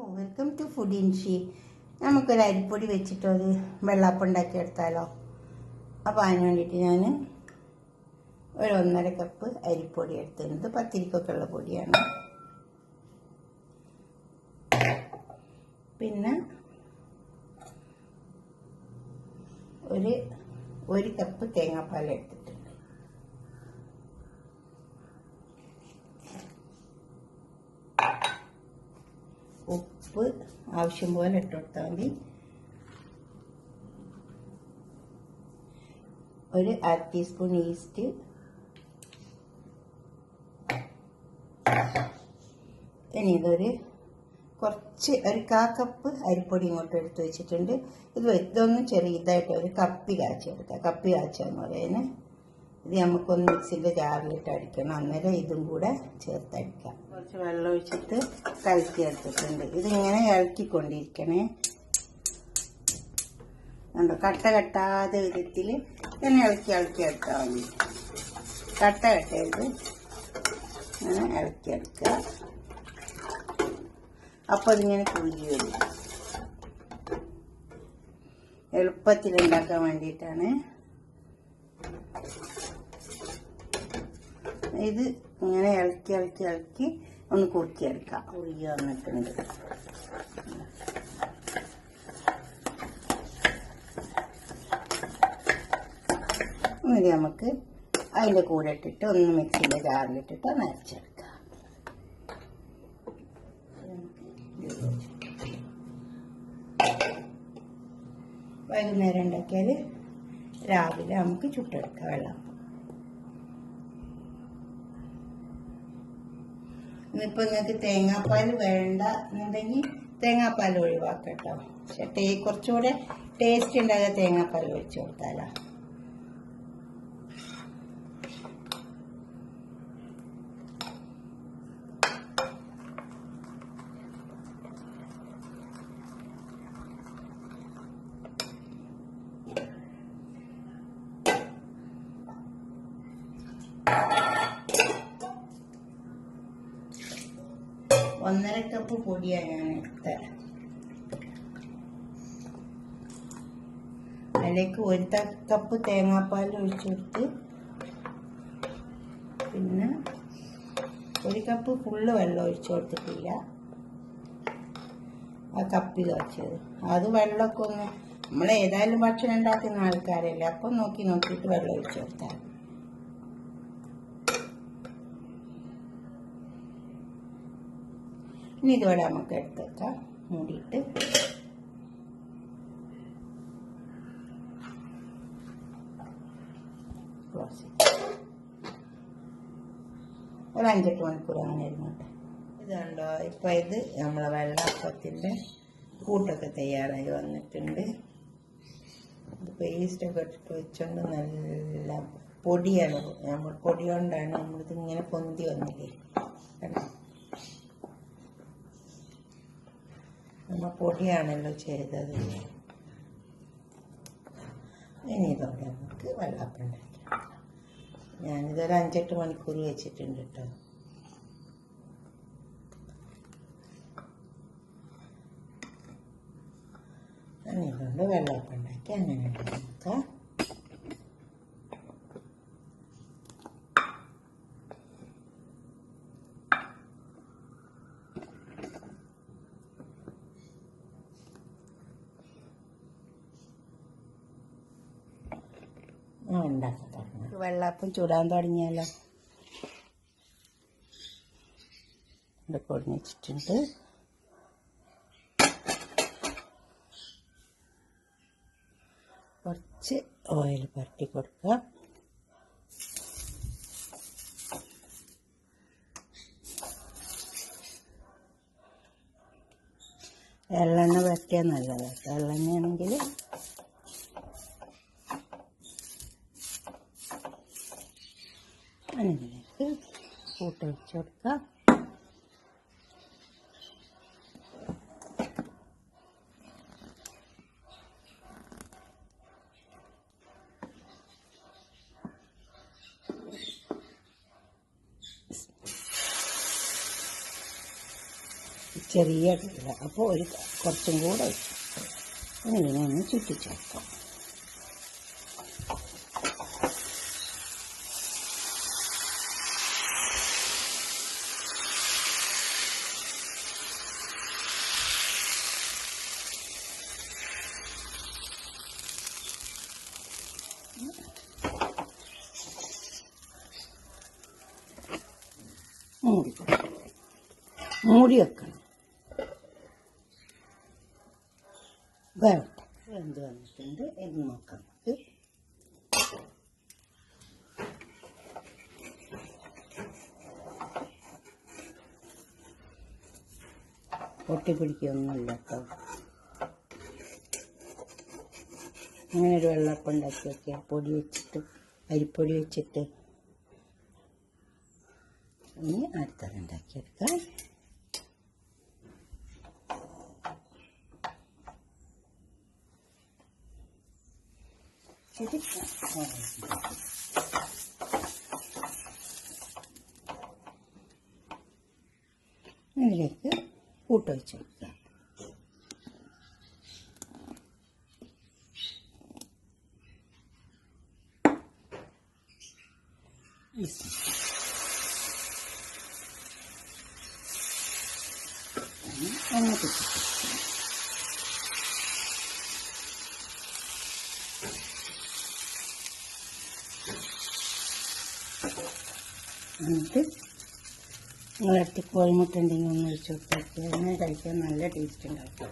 Welcome to food ഇൻഷി. നമുക്കൊരു അരിപ്പൊടി വെച്ചിട്ടൊരു വെള്ളപ്പം ഉണ്ടാക്കിയെടുത്താലോ? അപ്പോൾ അതിന് വേണ്ടിയിട്ട് ഞാൻ ഒരു 1.5 കപ്പ് അരിപ്പൊടി എടുത്തിരുന്നത് പത്തിരിക്കൊക്കെ ഉള്ള പൊടിയാണ്. പിന്നെ ഒരു കപ്പ് തേങ്ങാപ്പാൽ എടുത്തിട്ടുണ്ട്. ഉപ്പ് ആവശ്യം പോലെ ഇട്ട് കൊടുത്താൽ മതി. ഒരു 1/2 ടീസ്പൂൺ ഈസ്റ്റ്, ഇനി ഒരു 1/4 കപ്പ് അരിപ്പൊടി ഇങ്ങോട്ട് എടുത്ത് വെച്ചിട്ടുണ്ട്. ഇതൊന്നും ചെറിയതായിട്ട് ഒരു കപ്പി കാച്ചെടുക്കുക. കപ്പി കാച്ചാന്ന് പറയുന്നത് ഇത് നമുക്കൊന്ന് മിക്സിൻ്റെ ജാറിലിട്ട് അടിക്കണം. അന്നേരം ഇതും കൂടെ ചേർത്തടിക്കാം. കുറച്ച് വെള്ളം ഒഴിച്ചിട്ട് കലക്കി എടുത്തിട്ടുണ്ട്. ഇതിങ്ങനെ ഇളക്കിക്കൊണ്ടിരിക്കണേ. കണ്ടോ, കട്ട കെട്ടാതെ വിധത്തിൽ ഇങ്ങനെ ഇളക്കി എടുത്താൽ മതി. കട്ട കെട്ടരുത്, ഇങ്ങനെ ഇളക്കിയെടുക്കുക. അപ്പോൾ അതിങ്ങനെ കുറുകി വരും. എളുപ്പത്തിൽ ഉണ്ടാക്കാൻ വേണ്ടിയിട്ടാണ് ഇത്. ഇങ്ങനെ ഇളക്കി ഒന്ന് കുറുക്കിയെടുക്കാം. കുറുകി വന്നിട്ടുണ്ട്. ഇത് നമുക്ക് അതിൻ്റെ കൂടെ ഇട്ടിട്ട് ഒന്ന് മിക്സിൻ്റെ ജാറിലിട്ടിട്ട് ഒന്ന് അരച്ചെടുക്കാം. വൈകുന്നേരം ഉണ്ടാക്കിയാൽ രാവിലെ നമുക്ക് ചുട്ടെടുക്കാം വെള്ളപ്പം. ഇന്നിപ്പോൾ നിങ്ങൾക്ക് തേങ്ങാപ്പാൽ വേണ്ട എന്നുണ്ടെങ്കിൽ തേങ്ങാപ്പാൽ ഒഴിവാക്കട്ടോ. പക്ഷെ കുറച്ചുകൂടെ ടേസ്റ്റ് ഉണ്ടാകാൻ തേങ്ങാപ്പാൽ ഒഴിച്ചു കൊടുത്താലോ. ഒന്നര കപ്പ് പൊടിയാണ് ഞാൻ എടുത്തത്. അതിലേക്ക് 1 കപ്പ് തേങ്ങാപ്പാൽ ഒഴിച്ചു കൊടുത്ത്, പിന്നെ 1 കപ്പ് ഫുള്ള് വെള്ളം ഒഴിച്ചു കൊടുത്തിട്ടില്ല. ആ കപ്പി കാച്ചത് അത് വെള്ളമൊക്കെ ഒന്ന്, നമ്മൾ ഏതായാലും ഭക്ഷണം ഉണ്ടാക്കുന്ന ആൾക്കാരല്ലേ, അപ്പം നോക്കിയിട്ട് വെള്ളം ഒഴിച്ചു കൊടുത്താൽ. ഇനി ഇതോടെ നമുക്ക് എടുത്തേക്കാം. മൂടിയിട്ട് ഒരു 5-8 മണിക്കൂർ അങ്ങനെ ഇരുന്നോട്ടെ. ഇതുണ്ടോ, ഇപ്പം ഇത് നമ്മളെ വെള്ളപ്പത്തിൻ്റെ കൂട്ടൊക്കെ തയ്യാറായി വന്നിട്ടുണ്ട്. ഇത് പേസ്റ്റൊക്കെ ഇട്ടിട്ട് വെച്ചോണ്ട് നല്ല പൊടിയാണ്. നമ്മൾ പൊടി കൊണ്ടാണ് നമ്മളിതിങ്ങനെ പൊന്തി വന്നില്ലേ. നമ്മൾ പൊടിയാണല്ലോ ചെയ്തത്. ഇനി ഇതോടെ നമുക്ക് വെള്ളപ്പം ഉണ്ടാക്കാം. ഞാനിതൊരു 5-8 മണിക്കൂർ വെച്ചിട്ടുണ്ട് കേട്ടോ. ഇനി ഇതുകൊണ്ട് വെള്ളപ്പം ഉണ്ടാക്കി അങ്ങനെ നോക്കാം. വെള്ളപ്പം ചൂടാൻ തുടങ്ങിയാലോ. ഇത് പൊടിഞ്ഞിട്ടുണ്ട്. കുറച്ച് ഓയിൽ പുരട്ടി കൊടുക്കുക. എള്ളെണ്ണ പുരട്ടിയാൽ നല്ലതാണ്. എള്ളെണ്ണയാണെങ്കിൽ അതിലേക്ക് കൂട്ടൊഴിച്ച് കൊടുക്കുക. ചെറിയ കടല. അപ്പോൾ കുറച്ചും കൂടെ ഇങ്ങനെ ഒന്ന് ചുറ്റിച്ചേർക്കാം. മൂടി വെക്കണം. വേവട്ടെ. വെന്ത് വന്നിട്ടുണ്ട്. ഇത് നോക്കാം നമുക്ക്. പൊട്ടിപ്പിടിക്കൊന്നുമില്ല കേട്ടോ. അങ്ങനെ ഒരു വെള്ളപ്പം ഉണ്ടാക്കി വയ്ക്കുക. പൊടി വെച്ചിട്ട്, അരിപ്പൊടി വെച്ചിട്ട്. ഇനി അടുത്തത് ഉണ്ടാക്കിയെടുക്കാം. ഇതിലേക്ക് കൂട്ട് വെച്ച് കൊടുക്കുക. അങ്ങോട്ട് എന്നിട്ട് നിങ്ങളടുത്ത് കോഴിമുട്ട ഉണ്ടെങ്കിൽ ഒന്ന് ഒഴിച്ച് കൊടുത്താൽ അങ്ങനെ കഴിക്കാൻ നല്ല ടേസ്റ്റ് ഉണ്ടാവും.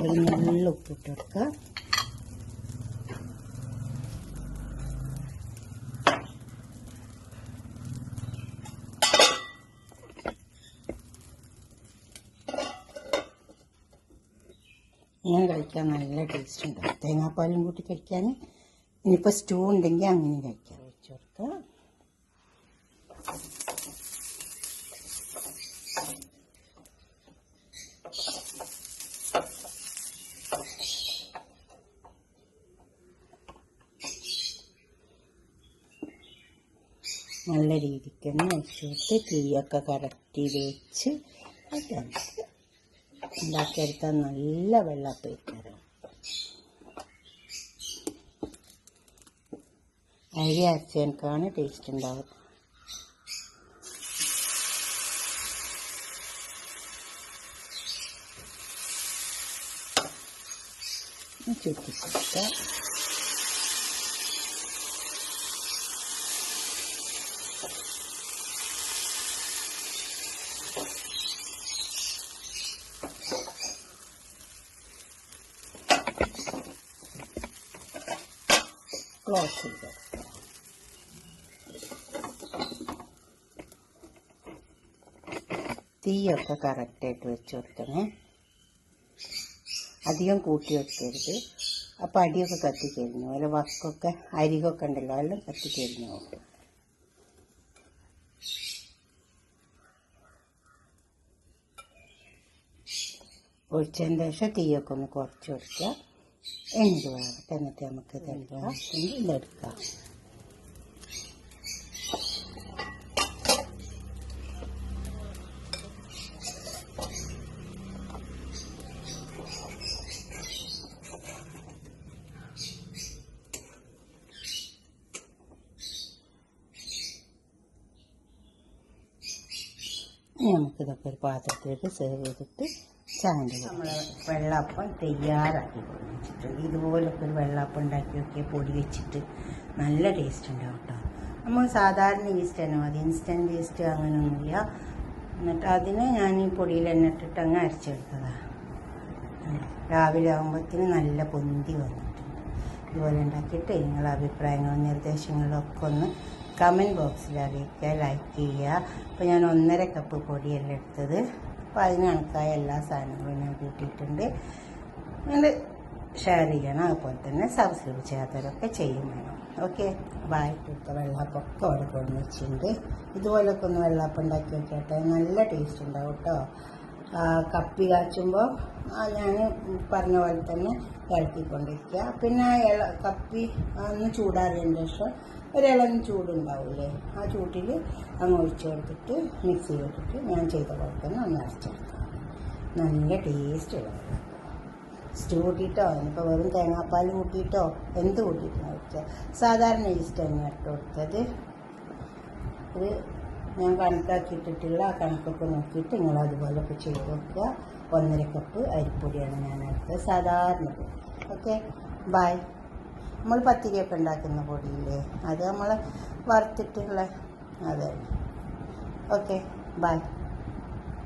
ഒരു നല്ല ഉപ്പിട്ട് കൊടുക്കുക. ഇങ്ങനെ കഴിക്കാൻ നല്ല ടേസ്റ്റ് ഉണ്ടാവും. തേങ്ങാപ്പാലും കൂട്ടി കഴിക്കാൻ. ഇനിയിപ്പോൾ സ്റ്റൂ ഉണ്ടെങ്കിൽ അങ്ങനെ കഴിക്കാം. വെച്ച് കൊടുക്കുക. നല്ല രീതിക്ക് തന്നെ വെച്ച് കൊടുത്ത് തീയൊക്കെ കറക്റ്റ് വെച്ച് ഉണ്ടാക്കിയെടുത്താൽ നല്ല വെള്ളപ്പയിക്കാരം. അരി അരച്ചേക്കാണ് ടേസ്റ്റ് ഉണ്ടാവും. ചുറ്റിച്ചെടുക്കുക. ക്ലോസ് ചെയ്ത് തീയൊക്കെ കറക്റ്റായിട്ട് വെച്ച് കൊടുക്കണേ. അധികം കൂട്ടി വെക്കരുത്. അപ്പം അടിയൊക്കെ കത്തിക്കരിഞ്ഞു. അതുപോലെ വക്കൊക്കെ അരികൊക്കെ ഉണ്ടല്ലോ എല്ലാം കത്തിക്കരിഞ്ഞു പോകും. ഒഴിച്ചതിന് ശേഷം തീയൊക്കെ ഒന്ന് കുറച്ച് കൊടുക്കുക. എന്നിട്ട് വേറട്ടെ. എന്നിട്ട് നമുക്ക് ഇതെടുക്കാം. നമുക്കിതൊക്കെ ഒരു പാത്രത്തിലേക്ക് സെർവ് ചെയ്തിട്ട് ചാൻ്റെ നമ്മൾ വെള്ളപ്പം തയ്യാറാക്കി വെച്ചിട്ടുണ്ട്. ഇതുപോലൊക്കെ ഒരു വെള്ളപ്പം ഉണ്ടാക്കി നോക്കിയാൽ പൊടി വെച്ചിട്ട് നല്ല ടേസ്റ്റ് ഉണ്ടാവും കേട്ടോ. നമ്മൾ സാധാരണ ഈസ്റ്റ് തന്നെ മതി. ഇൻസ്റ്റൻറ്റ് ഈസ്റ്റ് അങ്ങനെയൊന്നുമില്ല. എന്നിട്ട് അതിന് ഞാൻ ഈ പൊടിയിൽ എണ്ണ ഇട്ടിട്ട് അങ്ങ് അരച്ചെടുത്തതാണ്. രാവിലെ ആകുമ്പോഴത്തേന് നല്ല പൊന്തി വന്നിട്ടുണ്ട്. ഇതുപോലെ ഉണ്ടാക്കിയിട്ട് നിങ്ങളുടെ അഭിപ്രായങ്ങളും നിർദ്ദേശങ്ങളും ഒക്കെ ഒന്ന് കമൻറ്റ് ബോക്സിൽ അറിയിക്കുക. ലൈക്ക് ചെയ്യുക. അപ്പോൾ ഞാൻ 1.5 കപ്പ് പൊടിയല്ല എടുത്തത്. അപ്പോൾ അതിന് കണക്കായ എല്ലാ സാധനങ്ങളും ഞാൻ കൂട്ടിയിട്ടുണ്ട്. നിങ്ങൾ ഷെയർ ചെയ്യണം. അതുപോലെ തന്നെ സബ്സ്ക്രൈബ് ചെയ്യാത്തവരൊക്കെ ചെയ്യും വേണം. Okay, bye. ഇപ്പോൾ വെള്ളാപ്പൊക്കെ അവിടെ കൊണ്ടു വെച്ചിട്ടുണ്ട്. ഇതുപോലൊക്കെ ഒന്ന് വെള്ളാപ്പം ഉണ്ടാക്കി വെക്കട്ടെ. നല്ല ടേസ്റ്റ് ഉണ്ടാവും കേട്ടോ. കപ്പി കാച്ചുമ്പോൾ ഞാൻ പറഞ്ഞ പോലെ തന്നെ ഇളക്കിക്കൊണ്ടിരിക്കുക. പിന്നെ കപ്പി ഒന്ന് ചൂടാറിയതിന് ശേഷം ഒരിളം ചൂടുണ്ടാവില്ലേ, ആ ചൂട്ടിൽ അങ്ങ് ഒഴിച്ച് കൊടുത്തിട്ട് മിക്സിയിലിട്ടിട്ട് ഞാൻ ചെയ്ത പോലെ തന്നെ ഒന്ന് അരച്ചെടുക്കുക. നല്ല ടേസ്റ്റുള്ള സ്റ്റൂ കൂട്ടിയിട്ടോ ഇപ്പോൾ വെറും തേങ്ങാപ്പാൽ കൂട്ടിയിട്ടോ എന്ത് കൂട്ടിയിട്ടാണ് വെക്കുക. സാധാരണ ഈസ്റ്റ് തന്നെ ഇട്ട് കൊടുത്തത്. ഇത് ഞാൻ കണക്കാക്കിയിട്ടിട്ടുള്ള ആ കണക്കൊക്കെ നോക്കിയിട്ട് നിങ്ങൾ അതുപോലൊക്കെ ചെയ്ത് വെക്കുക. 1.5 കപ്പ് അരിപ്പൊടിയാണ് ഞാൻ എടുത്തത്, സാധാരണ പൊടി. Okay, bye. നമ്മൾ പത്തിരിയൊക്കെ ഉണ്ടാക്കുന്ന പൊടിയില്ലേ, അത് നമ്മൾ വറുത്തിട്ടുള്ള അതെ. Okay, by.